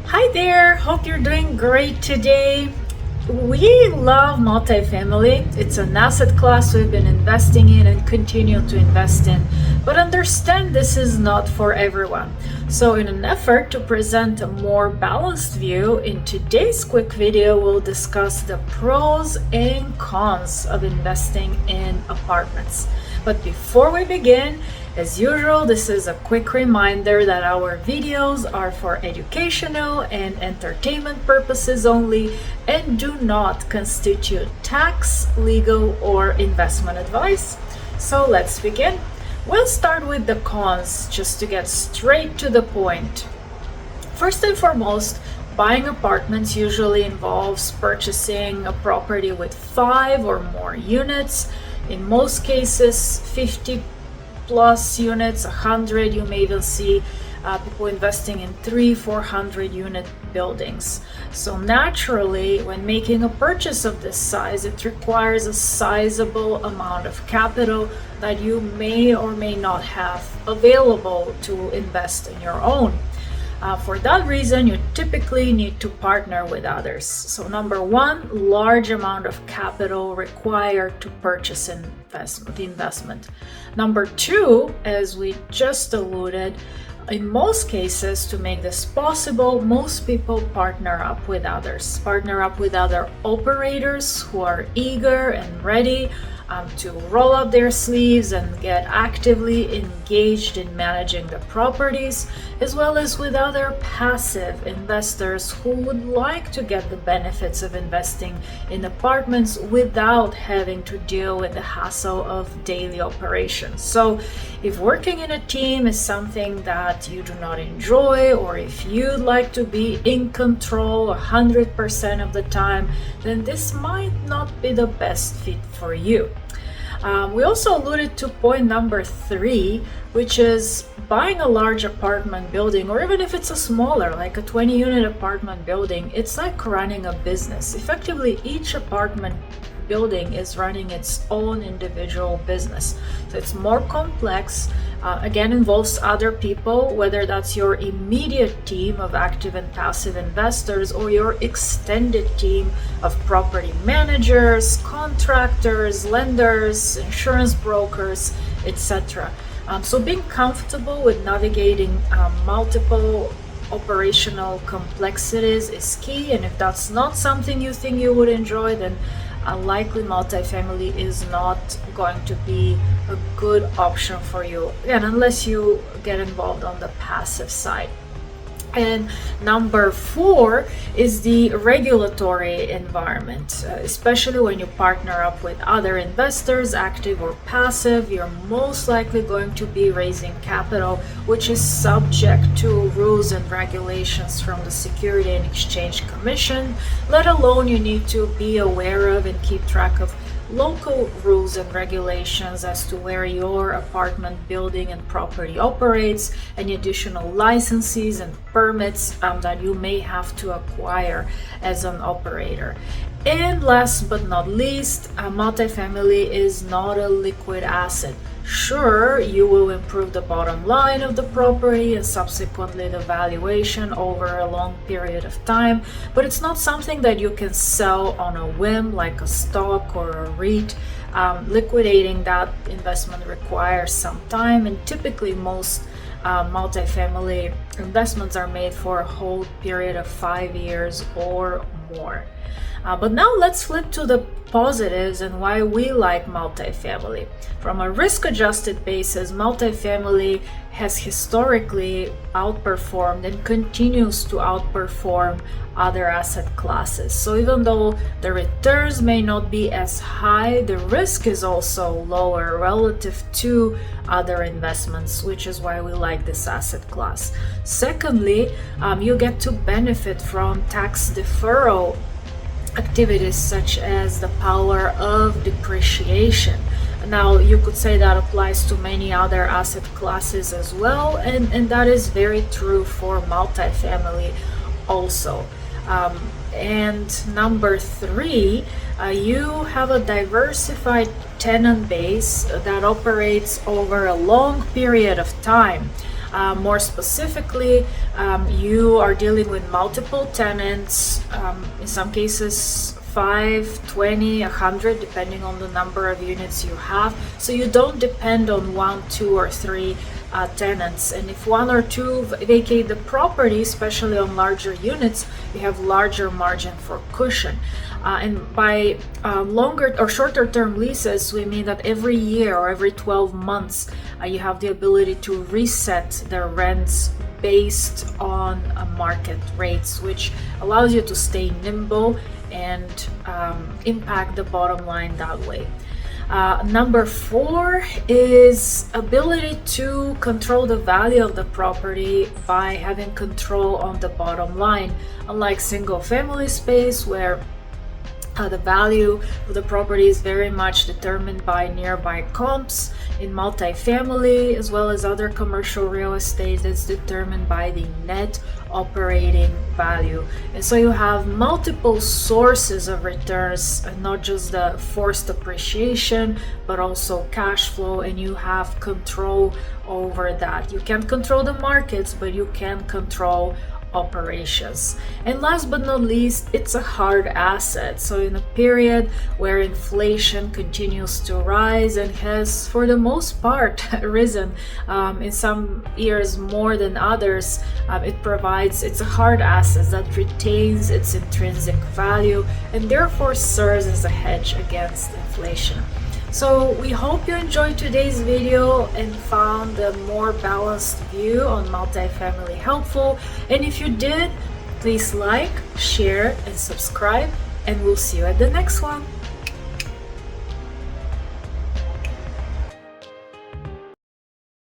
Hi there, hope you're doing great today. We love multifamily. It's an asset class we've been investing in and continue to invest in. But understand this is not for everyone. So, in an effort to present a more balanced view, in today's quick video, we'll discuss the pros and cons of investing in apartments. But before we begin, as usual, this is a quick reminder that our videos are for educational and entertainment purposes only and do not constitute tax, legal, or investment advice. So let's begin. We'll start with the cons just to get straight to the point. First and foremost, buying apartments usually involves purchasing a property with 5 or more units. In most cases, 50 plus units, 100. You may even see people investing in 300-400 unit buildings. So naturally, when making a purchase of this size, it requires a sizable amount of capital that you may or may not have available to invest in your own. For that reason, you typically need to partner with others. So number one, large amount of capital required to purchase the investment. Number two, as we just alluded, in most cases, to make this possible, most people partner up with other operators who are eager and ready to roll up their sleeves and get actively engaged in managing the properties, as well as with other passive investors who would like to get the benefits of investing in apartments without having to deal with the hassle of daily operations. So if working in a team is something that you do not enjoy, or if you'd like to be in control 100% of the time, then this might not be the best fit for you. We also alluded to point number 3, which is buying a large apartment building, or even if it's a smaller, like a 20-unit apartment building, it's like running a business. Effectively, each apartment building is running its own individual business. So it's more complex, again, involves other people, whether that's your immediate team of active and passive investors or your extended team of property managers, contractors, lenders, insurance brokers, etc. So being comfortable with navigating multiple operational complexities is key, and if that's not something you think you would enjoy, then likely multifamily is not going to be a good option for you, again, unless you get involved on the passive side. And number 4 is the regulatory environment. Especially when you partner up with other investors, active or passive, you're most likely going to be raising capital, which is subject to rules and regulations from the Security and Exchange Commission, let alone you need to be aware of and keep track of local rules and regulations as to where your apartment building and property operates, any additional licenses and permits that you may have to acquire as an operator. And last but not least, a multifamily is not a liquid asset. Sure, you will improve the bottom line of the property and subsequently the valuation over a long period of time, but it's not something that you can sell on a whim like a stock or a REIT. Liquidating that investment requires some time, and typically most multifamily investments are made for a hold period of 5 years or more. But now let's flip to the positives and why we like multifamily. From a risk-adjusted basis, multifamily has historically outperformed and continues to outperform other asset classes. So even though the returns may not be as high, the risk is also lower relative to other investments, which is why we like this asset class. Secondly, you get to benefit from tax deferral activities such as the power of depreciation. Now, you could say that applies to many other asset classes as well, and that is very true for multifamily also. And number 3, you have a diversified tenant base that operates over a long period of time. More specifically, you are dealing with multiple tenants, in some cases 5, 20, 100, depending on the number of units you have. So you don't depend on 1, 2, or 3 tenants. And if 1 or 2 vacate the property, especially on larger units, you have larger margin for cushion. And by longer or shorter term leases, we mean that every year or every 12 months, you have the ability to reset the rents based on market rates, which allows you to stay nimble and impact the bottom line that way. Number 4 is ability to control the value of the property by having control on the bottom line. Unlike single family space, where the value of the property is very much determined by nearby comps, in multifamily as well as other commercial real estate, it's determined by the net operating value. And so you have multiple sources of returns, and not just the forced appreciation, but also cash flow, and you have control over that. You can't control the markets, but you can control operations. And last but not least, it's a hard asset. So in a period where inflation continues to rise and has for the most part risen, in some years more than others, it's a hard asset that retains its intrinsic value and therefore serves as a hedge against inflation. So we hope you enjoyed today's video and found a more balanced view on multifamily helpful. And if you did, please like, share, and subscribe, and we'll see you at the next one.